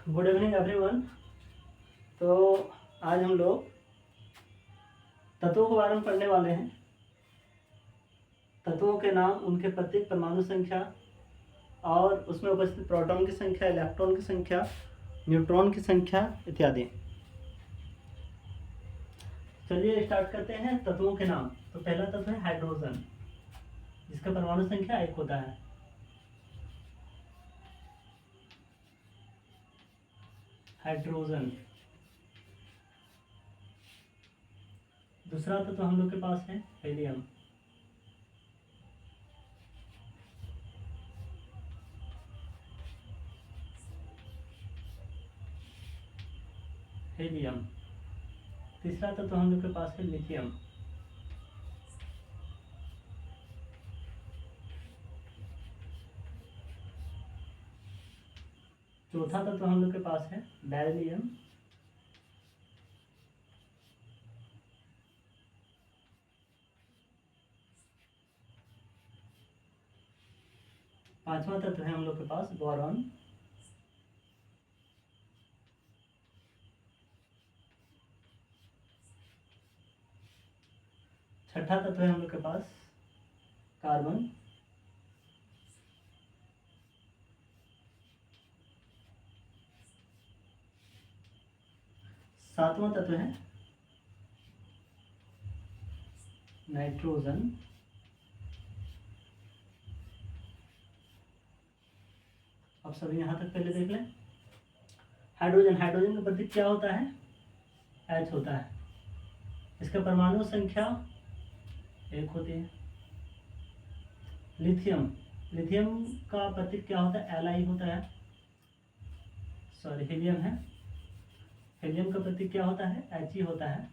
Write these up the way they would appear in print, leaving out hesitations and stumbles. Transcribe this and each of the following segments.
Good evening everyone. तो आज हम लोग तत्वों के बारे में पढ़ने वाले हैं। तत्वों के नाम, उनके प्रतीक, परमाणु संख्या और उसमें उपस्थित प्रोटॉन की संख्या, इलेक्ट्रॉन की संख्या, न्यूट्रॉन की संख्या इत्यादि। चलिए स्टार्ट करते हैं तत्वों के नाम। तो पहला तत्व है हाइड्रोजन, जिसका परमाणु संख्या 1 होता है। हाइड्रोजन। दूसरा तत्व हम लोग के पास है हीलियम। हीलियम। तीसरा तत्व हम लोग के पास है लिथियम। चौथा तत्व हम लोग के पास है बेरिलियम। पांचवा तत्व है हम लोग के पास बोरॉन। छठा तत्व है हम लोग के पास कार्बन। सातवां तत्व है नाइट्रोजन। अब सभी यहाँ तक पहले देख लें। हाइड्रोजन। हाइड्रोजन का प्रतीक क्या होता है? H होता है। इसका परमाणु संख्या 1 होती है। लिथियम। लिथियम का प्रतीक क्या होता है? Li होता है। सॉरी, हीलियम है। हीलियम का प्रतीक क्या होता है? He होता है।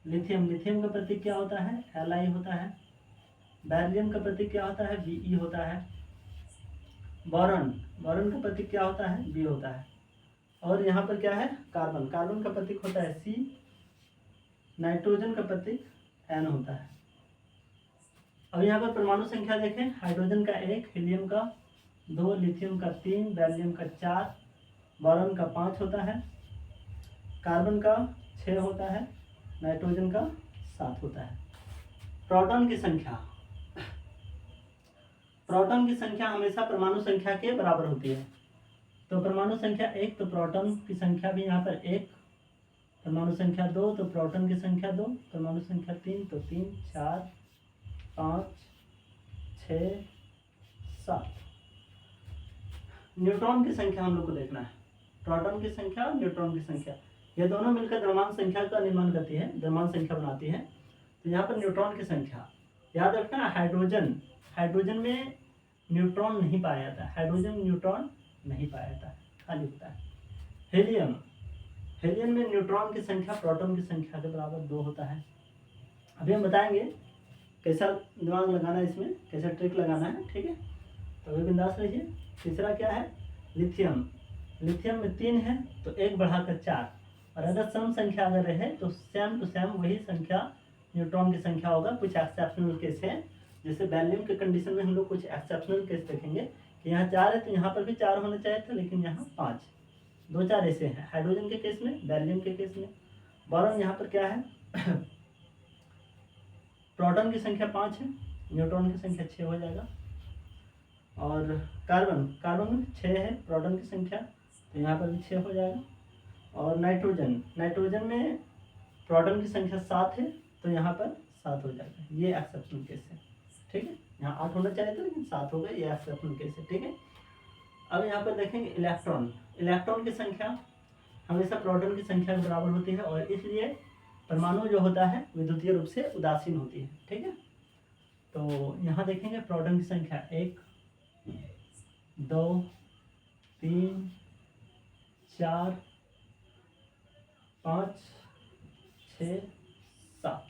लिथियम। लिथियम का प्रतीक क्या होता है? Li होता है। बेरिलियम का प्रतीक क्या होता है? Be होता है। बोरॉन। बोरॉन का प्रतीक क्या होता है? B होता है। और यहाँ पर क्या है? कार्बन। कार्बन का प्रतीक होता है C। नाइट्रोजन का प्रतीक N होता है। अब यहाँ पर परमाणु संख्या देखें। हाइड्रोजन का 1, हीलियम का 2, लिथियम का 3, बेरिलियम का 4, बोरॉन का 5 होता है, कार्बन का 6 होता है, नाइट्रोजन का 7 होता है। प्रोटॉन की संख्या। प्रोटॉन की संख्या हमेशा परमाणु संख्या के बराबर होती है। तो परमाणु संख्या 1, तो प्रोटॉन की संख्या भी यहाँ पर 1। परमाणु संख्या 2, तो प्रोटॉन की संख्या 2। परमाणु संख्या 3, तो 3, 4, 5, 6, 7। न्यूट्रॉन की संख्या हम लोग को देखना है। प्रोटॉन की संख्या और न्यूट्रॉन की संख्या, ये दोनों मिलकर द्रव्यमान संख्या का निर्माण करती है, द्रव्यमान संख्या बनाती है। तो यहाँ पर न्यूट्रॉन की संख्या याद रखना। हाइड्रोजन। हाइड्रोजन में न्यूट्रॉन नहीं पाया जाता। हाइड्रोजन न्यूट्रॉन नहीं पाया जाता, खाली होता है। हीलियम। हीलियम में न्यूट्रॉन की संख्या प्रोटॉन की संख्या के बराबर 2 होता है। अभी हम बताएंगे कैसा दिमाग लगाना है, इसमें कैसा ट्रिक लगाना है, ठीक है? तो अभी बिंदास रहिए। तीसरा क्या है? लिथियम। लिथियम में 3 है, तो 1 बढ़ाकर 4। और अगर सम संख्या अगर रहे तो सेम टू सेम वही संख्या न्यूट्रॉन की संख्या होगा। कुछ एक्सेप्शनल केस है, जैसे बेरिलियम के कंडीशन में हम लोग कुछ एक्सेप्शनल केस देखेंगे कि यहाँ 4 है तो यहाँ पर भी 4 होना चाहिए था, लेकिन यहाँ 5। 2-4 ऐसे हैं हाइड्रोजन के केस में, बेरिलियम के केस में। बोरॉन यहाँ पर क्या है? प्रोटॉन की संख्या 5 है, न्यूट्रॉन की संख्या 6 हो जाएगा। और कार्बन। कार्बन में 6 है, प्रोटॉन की संख्या, तो यहाँ पर भी 6 हो जाएगा। और नाइट्रोजन। नाइट्रोजन में प्रोटॉन की संख्या 7 है, तो यहाँ पर 7 हो जाएगा। ये एक्सेप्शनल केस है, ठीक है? यहाँ 8 होना चाहिए था, लेकिन 7 हो गए, ये एक्सेप्शनल केस है, ठीक है? अब यहाँ पर देखेंगे इलेक्ट्रॉन। इलेक्ट्रॉन की संख्या हमेशा प्रोटॉन की संख्या के बराबर होती है, और इसलिए परमाणु जो होता है विद्युतीय रूप से उदासीन होती है, ठीक है? तो यहाँ देखेंगे प्रोटॉन की संख्या 1, 2, 3, 4, 5, 6, 7,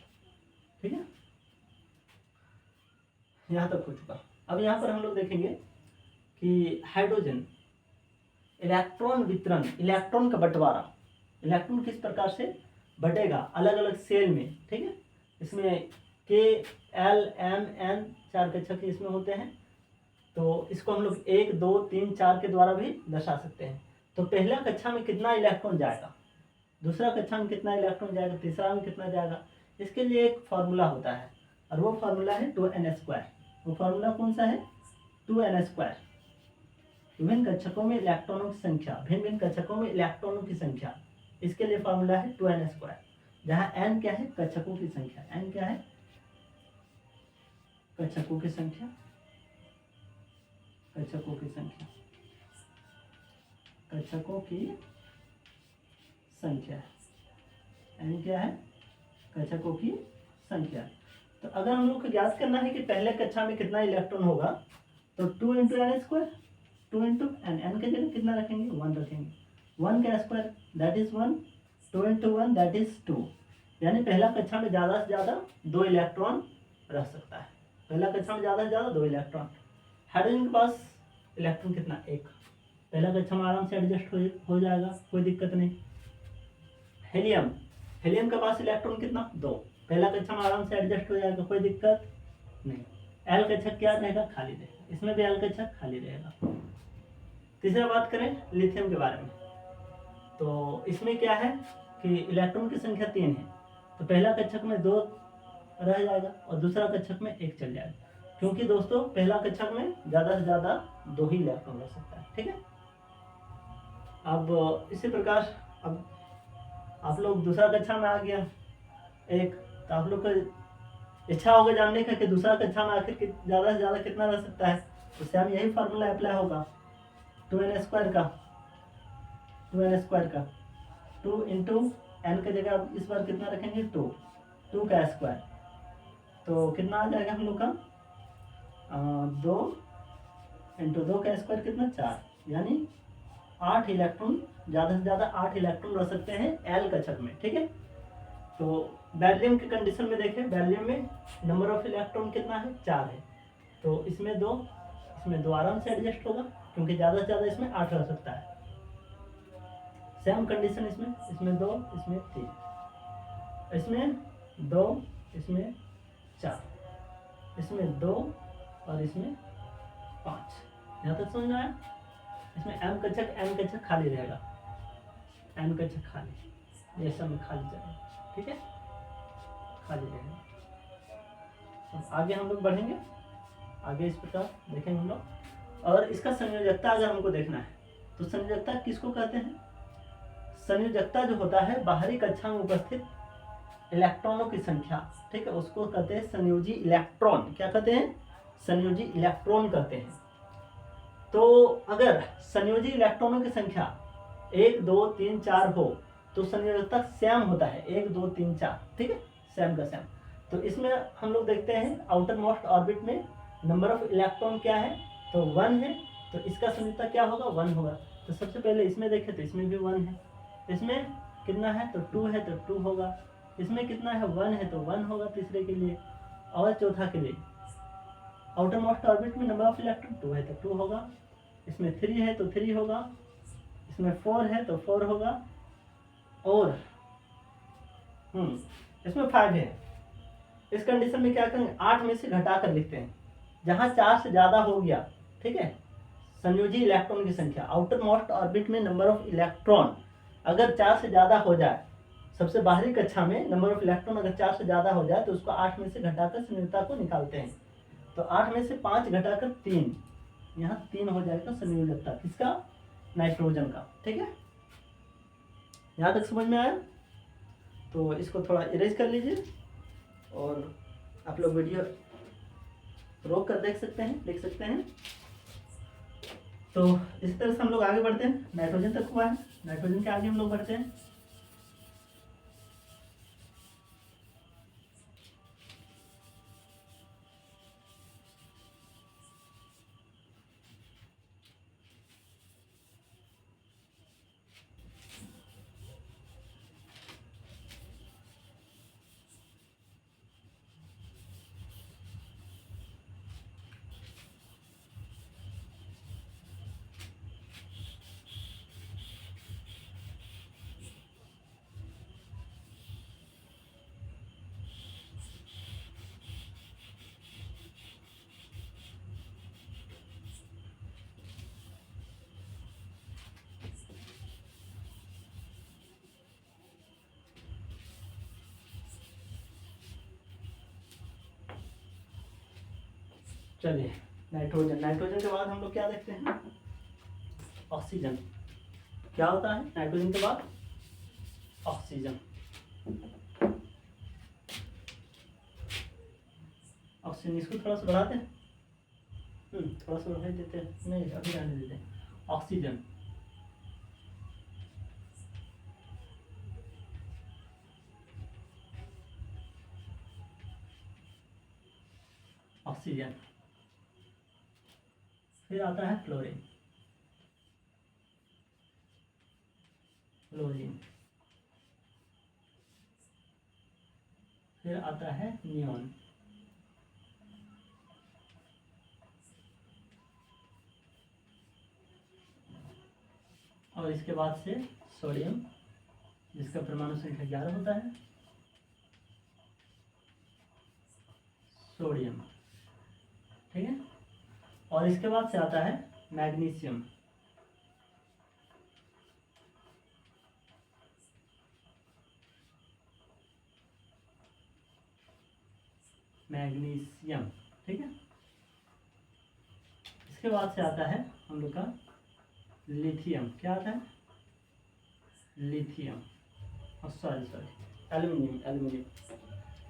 ठीक है? यहाँ तक हो चुका। अब यहाँ पर हम लोग देखेंगे कि हाइड्रोजन। इलेक्ट्रॉन वितरण, इलेक्ट्रॉन का बंटवारा, इलेक्ट्रॉन किस प्रकार से बटेगा अलग अलग सेल में, ठीक है? इसमें K, L, M, N 4 कक्षक इसमें होते हैं। तो इसको हम लोग 1 2 3 4 के द्वारा भी दर्शा सकते हैं। तो पहला कक्षा में कितना इलेक्ट्रॉन जाएगा, दूसरा कक्षा में कितना इलेक्ट्रॉन जाएगा, तीसरा में कितना जाएगा, इसके लिए एक फार्मूला होता है और वो फार्मूला है 2n²। वो फार्मूला कौन सा है, 2n²। विभिन्न कक्षकों में इलेक्ट्रॉनों की संख्या, भिन्न भिन्न कक्षकों में इलेक्ट्रॉनों की संख्या, इसके लिए फार्मूला है 2n², जहाँ n क्या है, कक्षकों की संख्या। n क्या है, कक्षकों की संख्या, कक्षकों की संख्या, कक्षकों की संख्या। n क्या है, कक्षकों की संख्या। तो अगर हम लोग को ज्ञात करना है कि पहले कक्षा में कितना इलेक्ट्रॉन होगा, तो 2 × n², 2 × n के जगह कितना रखेंगे, 1 रखेंगे। 1 का square that is 1, 2 × 1 that is 2। यानी पहला कक्षा में ज़्यादा से ज़्यादा 2 इलेक्ट्रॉन रह सकता है। पहला कक्षा में ज़्यादा से ज़्यादा 2 इलेक्ट्रॉन। हाइड्रोजन के पास इलेक्ट्रॉन कितना, 1। पहला कक्षा में आराम से एडजस्ट हो जाएगा, कोई दिक्कत नहीं। हेलियम, हेलियम के पास इलेक्ट्रॉन कितना, 2। पहला कक्षा में आराम से एडजस्ट हो जाएगा, कोई दिक्कत नहीं। एल कक्षक क्या रहेगा, खाली रहेगा। इसमें भी एल कक्षक खाली रहेगा। तीसरा बात करें लिथियम के बारे में, तो इसमें क्या है कि इलेक्ट्रॉन की संख्या 3 है। तो पहला कक्षक में 2 रह जाएगा और दूसरा कक्षक में 1 चल जाएगा, क्योंकि दोस्तों पहला कक्षक में ज़्यादा से ज़्यादा 2 ही इलेक्ट्रॉन रह सकता है। ठीक है। अब इसी प्रकार अब आप लोग दूसरा कक्षा में आ गया एक, तो आप लोग को इच्छा होगा जानने का कि दूसरा कक्षा में आखिर ज़्यादा से ज़्यादा कितना रह सकता है। तो सेम यही फार्मूला अप्लाई होगा 2n² का, 2n² का 2 × n की जगह अब इस बार कितना रखेंगे, 2 का स्क्वायर। तो कितना आ जाएगा हम लोग का, 2 × 2 का स्क्वायर कितना, 4। यानी 8 इलेक्ट्रॉन, ज़्यादा से ज़्यादा 8 इलेक्ट्रॉन रह सकते हैं एल कक्षक में। ठीक है। तो बेरिलियम की कंडीशन में देखें, बेरिलियम में नंबर ऑफ इलेक्ट्रॉन कितना है, 4 है। तो इसमें 2 आराम से एडजस्ट होगा, क्योंकि ज़्यादा से ज़्यादा इसमें 8 रह सकता है। सेम कंडीशन इसमें 2, इसमें 3, इसमें 2, इसमें 4, इसमें 2 और इसमें 5। यहाँ तक समझ में आया। इसमें m कक्षक खाली रहेगा, n कक्षक खाली, ये सब में खाली जाएगा। ठीक है, खाली रहेगा। तो आगे हम लोग बढ़ेंगे, आगे इस प्रकार देखेंगे हम लोग। और इसका संयोजकता अगर हमको देखना है, तो संयोजकता किसको कहते हैं, संयोजकता जो होता है बाहरी कक्षा में उपस्थित इलेक्ट्रॉनों की संख्या। ठीक है, उसको कहते हैं संयोजी इलेक्ट्रॉन। क्या कहते हैं, संयोजी इलेक्ट्रॉन कहते हैं। तो अगर संयोजी इलेक्ट्रॉनों की संख्या 1 2 3 4 हो तो संयोजकता सैम होता है, 1 2 3 4। ठीक है, सैम का सैम। तो इसमें हम लोग देखते हैं आउटर मोस्ट ऑर्बिट में नंबर ऑफ इलेक्ट्रॉन क्या है, तो 1 है। तो इसका संयोजकता क्या होगा, 1 होगा। तो सबसे पहले इसमें देखें तो इसमें भी 1 है, इसमें कितना है तो 2 है, तो 2 होगा। इसमें कितना है, 1 है, तो 1 होगा तीसरे के लिए। और चौथा के लिए आउटर मोस्ट ऑर्बिट में नंबर ऑफ इलेक्ट्रॉन 2 है, तो 2 होगा। इसमें 3 है तो 3 होगा, इसमें 4 है तो 4 होगा, और इसमें 5 है। इस कंडीशन में क्या करेंगे, 8 में से घटा कर लिखते हैं, जहां 4 से ज्यादा हो गया। ठीक है, संयोजी इलेक्ट्रॉन की संख्या, आउटर मोस्ट ऑर्बिट में नंबर ऑफ इलेक्ट्रॉन अगर 4 से ज्यादा हो जाए, सबसे बाहरी कक्षा में नंबर ऑफ इलेक्ट्रॉन अगर 4 से ज्यादा हो जाए तो उसको 8 में से घटाकर संयोजकता को निकालते हैं। तो 8 में से 5 घटाकर 3, यहाँ 3 हो जाएगा संयोजकता किसका, नाइट्रोजन का। ठीक है, यहाँ तक समझ में आया। तो इसको थोड़ा इरेज कर लीजिए और आप लोग वीडियो रोक कर देख सकते हैं, लिख सकते हैं। तो इस तरह से हम लोग आगे बढ़ते हैं, नाइट्रोजन तक हुआ है, नाइट्रोजन के आगे हम लोग बढ़ते हैं। चलिए नाइट्रोजन, नाइट्रोजन के बाद हम लोग क्या देखते हैं, ऑक्सीजन। क्या होता है नाइट्रोजन के बाद, ऑक्सीजन। ऑक्सीजन इसको थोड़ा सा बढ़ाते हैं, थोड़ा सा बढ़ा देते हैं, नहीं अभी रहने देते हैं। Oxygen, oxygen. फिर आता है फ्लोरीन, फ्लोरीन। फिर आता है नियॉन, और इसके बाद से सोडियम, जिसका परमाणु संख्या 11 होता है, सोडियम। ठीक है, और इसके बाद से आता है मैग्नीशियम, मैग्नीशियम। ठीक है, इसके बाद से आता है हम लोग का लिथियम। क्या आता है, lithium, sorry aluminium, aluminium,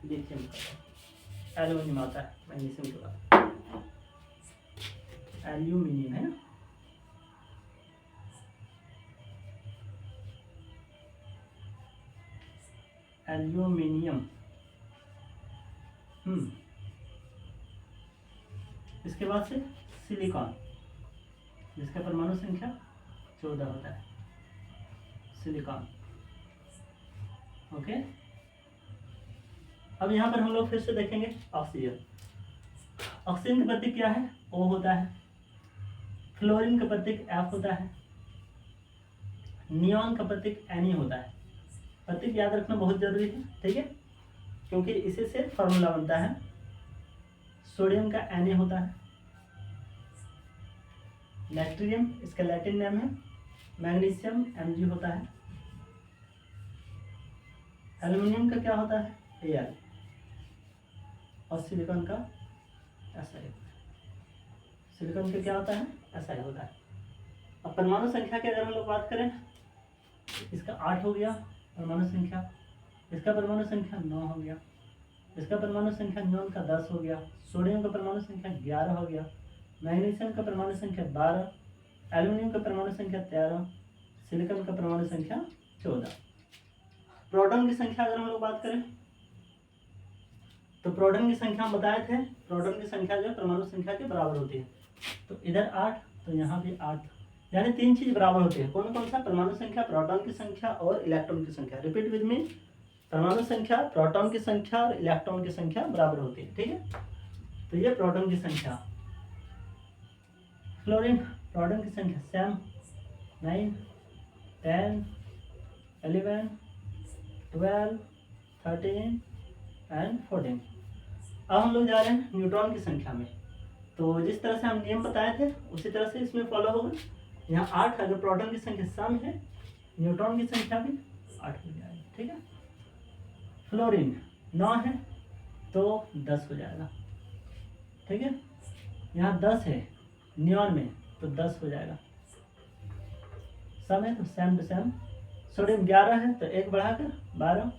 lithium का एल्यूमिनियम आता है मैग्नीशियम के बाद, एल्यूमिनियम है ना। एल्यूमिनियम, इसके बाद से सिलिकॉन, जिसका परमाणु संख्या 14 होता है, सिलिकॉन। ओके, अब यहाँ पर हम लोग फिर से देखेंगे ऑक्सीजन। ऑक्सीजन का प्रतीक क्या है, O होता है। फ्लोरीन का प्रतीक F होता है। नियॉन का प्रतीक Na होता है। प्रतीक याद रखना बहुत जरूरी है, ठीक है, क्योंकि इसी से फॉर्मूला बनता है। सोडियम का Na होता है। नाइट्रियम इसका लैटिन नेम है। मैग्नीशियम Mg होता है। एल्युमिनियम का क्या होता है, Al, और सिलिकॉन का Si। सिलिकॉन का क्या होता है, Si होता है। अब परमाणु संख्या की अगर हम लोग बात करें, इसका 8 हो गया परमाणु संख्या, इसका परमाणु संख्या 9 हो गया, इसका परमाणु संख्या नियॉन का 10 हो गया, सोडियम का परमाणु संख्या 11 हो गया, मैग्नीशियम का परमाणु संख्या 12, एल्युमिनियम का परमाणु संख्या 13, सिलिकॉन का परमाणु संख्या 14। प्रोटॉन की संख्या अगर हम लोग बात करें, तो प्रोटॉन की संख्या हम बताए थे, प्रोटॉन की संख्या जो परमाणु संख्या के बराबर होती है। तो इधर 8, तो यहाँ भी 8, यानी 3 चीज बराबर होती है। कौन कौन सा, परमाणु संख्या, प्रोटॉन की संख्या और इलेक्ट्रॉन की संख्या। रिपीट विद मी, परमाणु संख्या, प्रोटॉन की संख्या और इलेक्ट्रॉन की संख्या बराबर होती है, ठीक है। तो ये प्रोटॉन की संख्या। फ्लोरीन, प्रोटॉन की संख्या सेम 9, 10, 11, 12, 13 एंड 14। अब हम लोग जा रहे हैं न्यूट्रॉन की संख्या में। तो जिस तरह से हम नियम बताए थे उसी तरह से इसमें फॉलो होगा। यहाँ 8, अगर प्रोटॉन की संख्या सम है, न्यूट्रॉन की संख्या भी 8 हो जाएगी, ठीक है। फ्लोरीन 9 है तो 10 हो जाएगा, ठीक है। यहाँ 10 है नियॉन में तो 10 हो जाएगा, सम है तो सेम टू सेम। सोडियम 11 है तो 1 बढ़ाकर 12,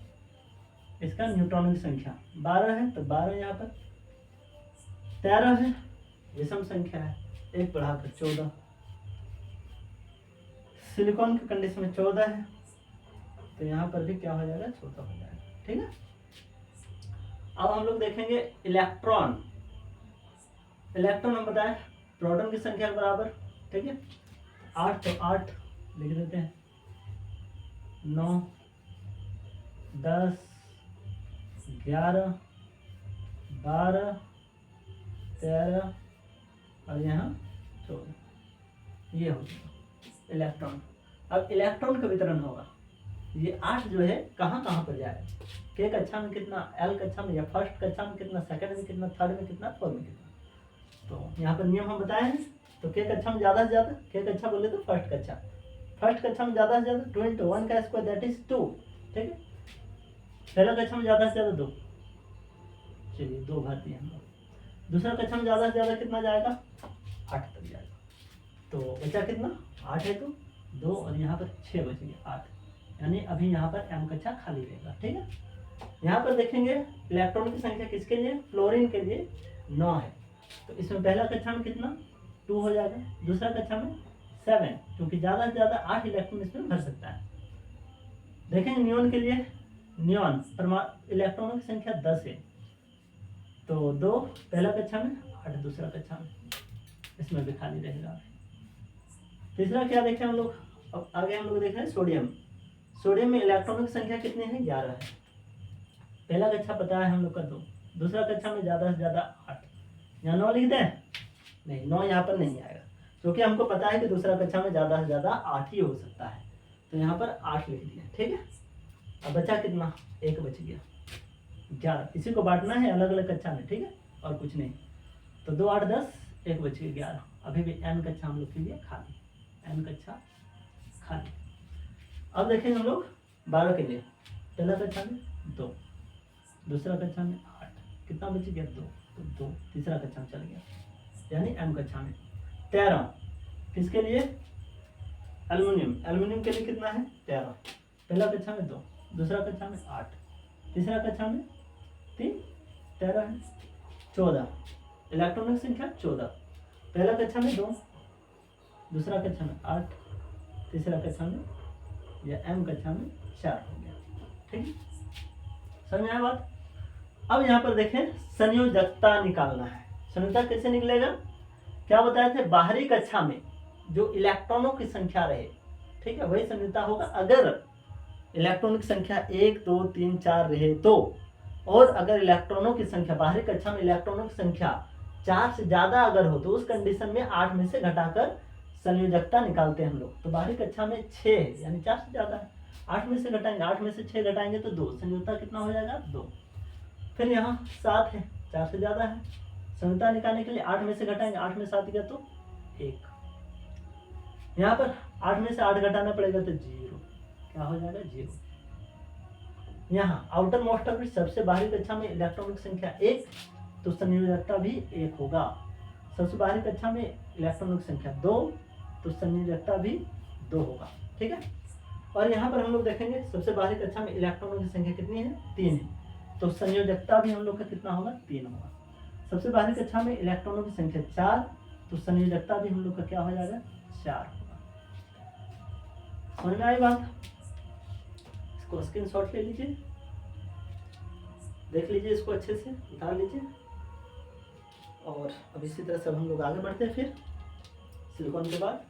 इसका न्यूट्रॉन की संख्या 12 है तो 12 यहाँ पर। 13 है विषम संख्या है, 1 बढ़ाकर 14। सिलिकॉन की कंडीशन में 14 है तो यहाँ पर भी क्या हो जाएगा, 14 हो जाएगा, ठीक है। अब हम लोग देखेंगे इलेक्ट्रॉन। इलेक्ट्रॉन हम बताएं प्रोटॉन की संख्या के बराबर, ठीक है। 8 तो 8 लिख देते हैं, 9, 10, 11, 12, 13 और यहाँ 14, ये हो गया इलेक्ट्रॉन। अब इलेक्ट्रॉन का वितरण होगा। ये 8 जो है कहाँ कहाँ पर जाएगा, के कक्षा में कितना, एल कक्षा में या फर्स्ट कक्षा में कितना, सेकंड में कितना, थर्ड में कितना, फोर्थ में कितना। तो यहाँ पर नियम हम बताए हैं। तो के कक्षा में ज़्यादा से ज़्यादा, के कक्षा बोले तो फर्स्ट कक्षा, फर्स्ट कक्षा में ज़्यादा से ज़्यादा 2 × 1 का स्क्वायर दैट इज 2, ठीक है। पहला कक्षा में ज़्यादा से ज़्यादा 2, चलिए 2 भर दिए हम लोग। दूसरा कक्षा में ज़्यादा से ज़्यादा कितना जाएगा, 8 तक जाएगा। तो बचा कितना, 8 है तो 2 और यहाँ पर 6 बच गया 8, यानी अभी यहाँ पर m कक्षा खाली रहेगा। ठीक है, यहाँ पर देखेंगे इलेक्ट्रॉन की संख्या किसके लिए, फ्लोरीन के लिए 9 है, तो इसमें पहला कक्षा में कितना 2 हो जाएगा, दूसरा कक्षा में 7, क्योंकि ज़्यादा से ज़्यादा 8 इलेक्ट्रॉन इसमें भर सकता है। देखेंगे नियॉन के लिए, नियॉन इलेक्ट्रॉनों की संख्या 10 है, तो 2 पहला कक्षा में, 8 दूसरा कक्षा में, इसमें भी खाली रहेगा। तीसरा क्या देखें हम लोग, अब आगे हम लोग देख रहे हैं सोडियम। सोडियम में इलेक्ट्रॉनों की संख्या कितनी है, 11 है। पहला कक्षा पता है हम लोग का 2, दूसरा कक्षा में ज़्यादा से ज़्यादा 8, यहाँ 9 लिख दें, नहीं 9 यहाँ पर नहीं आएगा, क्योंकि हमको पता है कि दूसरा कक्षा में ज़्यादा से ज़्यादा 8 ही हो सकता है, तो यहाँ पर 8 लिख दिया। ठीक है, अब बचा कितना, 1 बच गया, 11, इसी को बांटना है अलग अलग कक्षा में। ठीक है, और कुछ नहीं, तो 2 8 10, 1 बच गया 11, अभी भी n कक्षा हम लोग के लिए खाली, n कक्षा खाली। अब देखेंगे हम लोग 12 के लिए, पहला कक्षा में 2, दूसरा कक्षा में 8, कितना बच गया 2, तो 2 तीसरा कक्षा में चल गया, यानी m कक्षा में। 13 किसके लिए, एल्युमिनियम, एल्युमिनियम के लिए कितना है 13, पहला कक्षा में 2, दूसरा कक्षा में 8, तीसरा कक्षा में 3, 13 है 14, इलेक्ट्रॉनिक संख्या 14, पहला कक्षा में 2, दूसरा कक्षा में 8, तीसरा कक्षा में या m कक्षा में 4 हो गया। ठीक है, समझ आया बात। अब यहाँ पर देखें संयोजकता निकालना है। संयोजकता कैसे निकलेगा, क्या बताए थे, बाहरी कक्षा में जो इलेक्ट्रॉनों की संख्या रहे, ठीक है, वही संयोजकता होगा। अगर इलेक्ट्रॉनों की संख्या 1 2 3 4 रहे तो, और अगर इलेक्ट्रॉनों की संख्या बाहरी कक्षा में इलेक्ट्रॉनों की संख्या 4 से ज़्यादा अगर हो, तो उस कंडीशन में 8 में से घटाकर संयोजकता निकालते हैं हम लोग। तो बाहरी कक्षा में 6 है, यानी 4 से ज़्यादा है, 8 में से घटाएंगे, 8 में से 6 घटाएंगे तो 2, संयोजकता कितना हो जाएगा 2। फिर यहाँ 7 है, 4 से ज़्यादा है, संयोजकता निकालने के लिए 8 में से घटाएंगे, 8 में 7 गया तो 1, यहाँ पर 8 में से 8 घटाना पड़ेगा तो 0, क्या हो जाएगा 0। यहाँ आउटर मोस्ट ऑर्बिट सबसे बाहरी कक्षा में इलेक्ट्रॉनों की संख्या 1, तो संयोजकता भी 1 होगा। सबसे बाहरी कक्षा में इलेक्ट्रॉनों की संख्या 2, तो संयोजकता भी 2 होगा। ठीक है, और यहाँ पर हम लोग देखेंगे सबसे बाहरी कक्षा में इलेक्ट्रॉनों की संख्या कितनी है 3 है, तो संयोजकता भी हम लोग का कितना होगा 3 होगा। सबसे बाहरी कक्षा में इलेक्ट्रॉनों की संख्या 4, तो संयोजकता भी हम लोग का क्या हो जाएगा 4 होगा। समझ में आई बात, इसको स्क्रीनशॉट ले लीजिए, देख लीजिए इसको अच्छे से, उतार लीजिए। और अब इसी तरह से हम लोग आगे बढ़ते हैं। फिर सिलिकॉन के बाद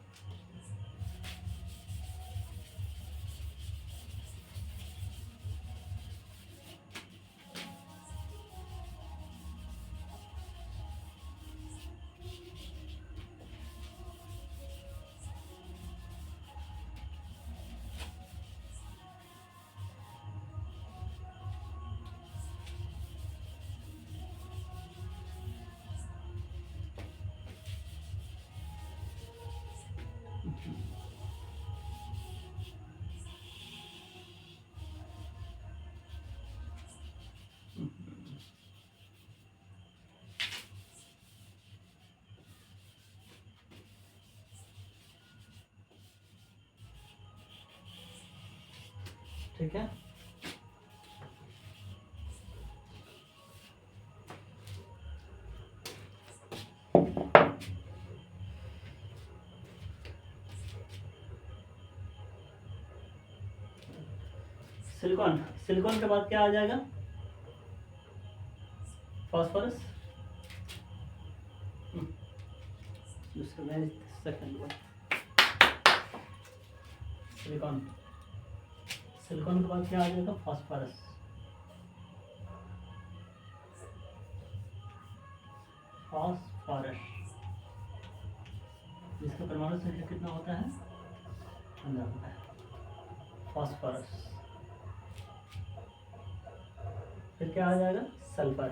ठीक है, सिलिकॉन, सिलिकॉन के बाद क्या आ जाएगा फास्फोरस, सेकंड सिलिकॉन, सिलिकॉन के बाद क्या आ जाएगा फास्फोरस, फास्फोरस जिसका परमाणु संख्या कितना होता है 15 होता है फास्फोरस। फिर क्या आ जाएगा सल्फर,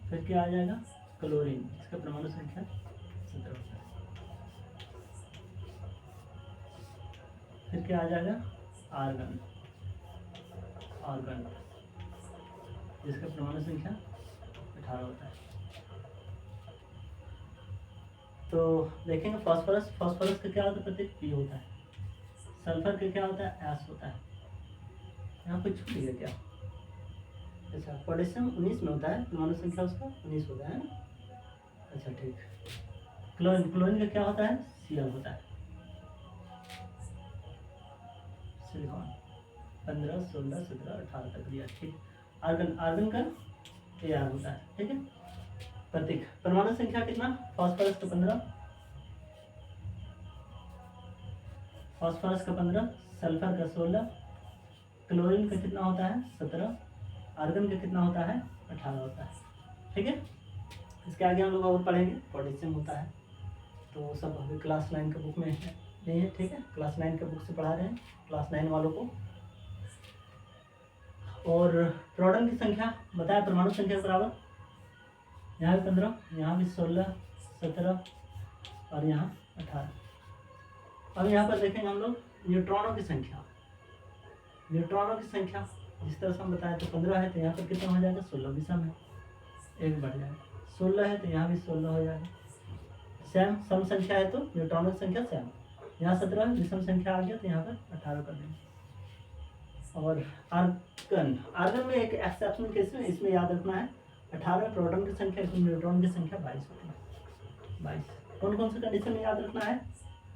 फिर क्या आ जाएगा क्लोरीन, इसका परमाणु संख्या 17 होता है। फिर क्या आ जाएगा आर्गन, ऑर्गन, जिसका परमाणु संख्या 18 होता है। तो देखेंगे फास्फोरस, फास्फोरस का क्या होता है प्रतीक P होता है। सल्फर का क्या होता है S होता है। यहाँ कुछ छूट गया क्या? अच्छा, पोटेशियम 19 में होता है, परमाणु संख्या उसका 19 होता है ना। अच्छा ठीक। क्लोरीन, क्लोरीन का क्या होता है Cl होता है। सिलिकॉन 15, 16, 17, 18 तक दिया ठीक। आर्गन, आर्गन का Ar होता है ठीक है। प्रतीक, परमाणु संख्या कितना? फास्फोरस का 15, फास्फोरस का 15, सल्फर का 16, क्लोरीन का कितना होता है 17, आर्गन का कितना होता है 18 होता है ठीक है। इसके आगे हम लोग और पढ़ेंगे। पोटेशियम होता है, तो सब अभी क्लास 9 के बुक में है नहीं है ठीक है। क्लास 9 के बुक से पढ़ा रहे हैं क्लास 9 वालों को। और प्रोटॉन की संख्या बताया परमाणु संख्या के बराबर। यहाँ भी 15, यहाँ भी 16, 17 और यहाँ 18। अब यहाँ पर देखेंगे हम लोग न्यूट्रॉनों की संख्या। न्यूट्रॉनों की संख्या जिस तरह से हम बताएं तो 15 है, तो यहाँ पर कितना हो जाएगा 16 विषम है, एक बढ़ जाएगा। 16 है तो यहाँ भी 16 हो जाएगा। सैम सम संख्या है तो न्यूट्रॉनों की संख्या सैम। यहाँ 17 विषम संख्या आ गया तो यहाँ पर 18 कर देंगे। और आर्गन, आर्गन में एक एक्सेप्शनल केस है, इसमें याद रखना है 18 प्रोटॉन की संख्या, इसमें न्यूट्रॉन की संख्या 22 होती है। 22 कौन कौन से कंडीशन में याद रखना है?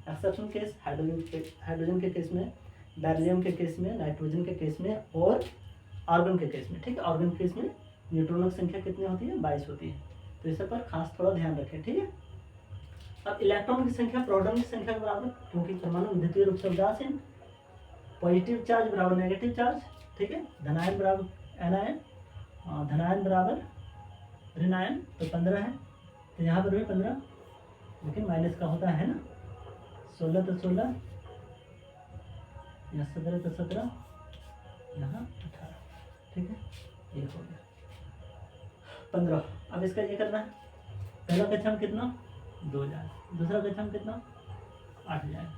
एक्सेप्शनल केस हाइड्रोजन के केस में, बेरिलियम के केस में, नाइट्रोजन के केस में और आर्गन के केस में ठीक है। आर्गन के केस में न्यूट्रॉनों की संख्या कितनी होती है 22 होती है, तो इस पर खास थोड़ा ध्यान रखें ठीक है। अब इलेक्ट्रॉन की संख्या प्रोटॉन की संख्या के बराबर, क्योंकि परमाणु विद्युतीय रूप से उदासीन, पॉजिटिव चार्ज बराबर नेगेटिव चार्ज ठीक है। धनायन बराबर एनायन, धनायन बराबर ऋणायन, तो 15 है तो यहाँ पर भी 15, लेकिन माइनस का होता है ना। 16 तो 16, यहाँ 17 तो 17, यहाँ 18 ठीक है। ये हो गया 15। अब इसका ये करना है, पहला कक्षा में कितना 2 जाएगा, दूसरा कक्षा में कितना 8 जाएगा,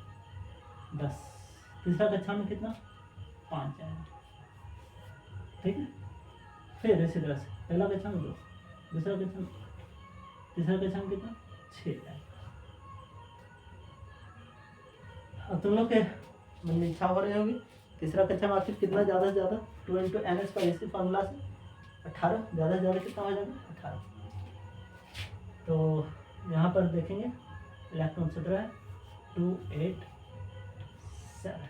10, तीसरा कक्षा में कितना 5 जाएगा ठीक है। फिर इसी तरह से पहला कक्षा में 2, दूसरा कक्षा में, तीसरा कक्षा में कितना 6 जाएगा। अब तुम लोग के मन में इच्छा हो रही होगी तीसरा कक्षा में आखिर कितना ज़्यादा से ज़्यादा 2 × NS पर इसी फार्मूला से 18, ज़्यादा से ज़्यादा कितना हो जाएगा 18। तो यहाँ पर देखेंगे इलेक्ट्रॉन 17 है, 2, 8, 7,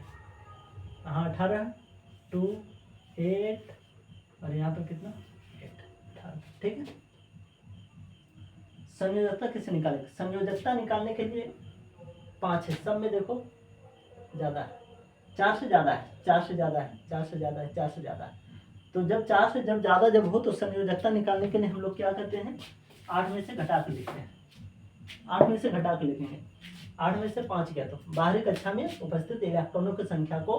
हाँ 18 है, 2, 8 और यहाँ पर कितना 8, 18 ठीक है। संयोजकता किसे निकालेंगे? संयोजकता निकालने के लिए 5 है, सब में देखो ज़्यादा है, 4 से ज़्यादा है, 4 से ज़्यादा है, 4 से ज़्यादा है, 4 से ज़्यादा है। तो जब 4 से जब ज़्यादा जब हो तो संयोजकता निकालने के लिए हम लोग क्या करते हैं 8 में से घटा के लिखते हैं। 8 में से घटा के लिखेंगे, 8 में से 5 गया तो बाहरी कक्षा में उपस्थित इलेक्ट्रॉनों की संख्या को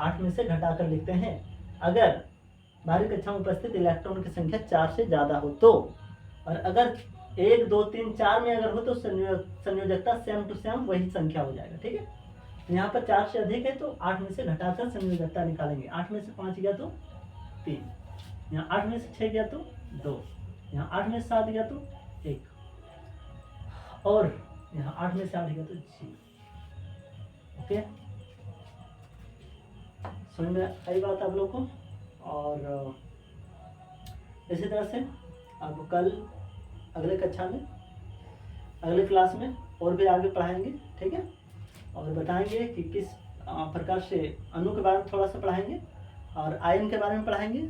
8 में से घटा कर लिखते हैं। अगर बाहरी कक्षा में उपस्थित इलेक्ट्रॉन की संख्या 4 से ज़्यादा हो तो, और अगर 1, 2, 3, 4 में अगर हो तो संयोजकता सेम टू सेम वही संख्या हो जाएगा ठीक है। यहाँ पर 4 से अधिक है तो 8 में से घटाकर संयोजकता निकालेंगे। 8 में से 5 गया तो 3, यहाँ 8 में से 6 गया तो 2, यहाँ 8 में से 7 गया तो 1 और यहाँ 8 में से 8 गया तो 0। ओके, समझ में आई बात आप लोग को? और इसी तरह से आपको कल अगले कक्षा में, अगले क्लास में और भी आगे पढ़ाएंगे ठीक है। और बताएंगे कि किस प्रकार से अणु के बारे में थोड़ा सा पढ़ाएंगे और आयन के बारे में पढ़ाएंगे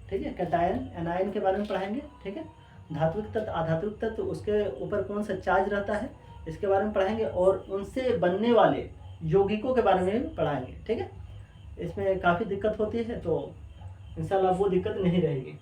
ठीक है। कैटायन एनायन के बारे में पढ़ाएंगे ठीक है। धात्विक तत्व आधात्विक तत्व उसके ऊपर कौन सा चार्ज रहता है इसके बारे में पढ़ाएंगे और उनसे बनने वाले यौगिकों के बारे में पढ़ाएंगे ठीक है। इसमें काफ़ी दिक्कत होती है तो इंशाल्लाह वो दिक्कत नहीं रहेगी।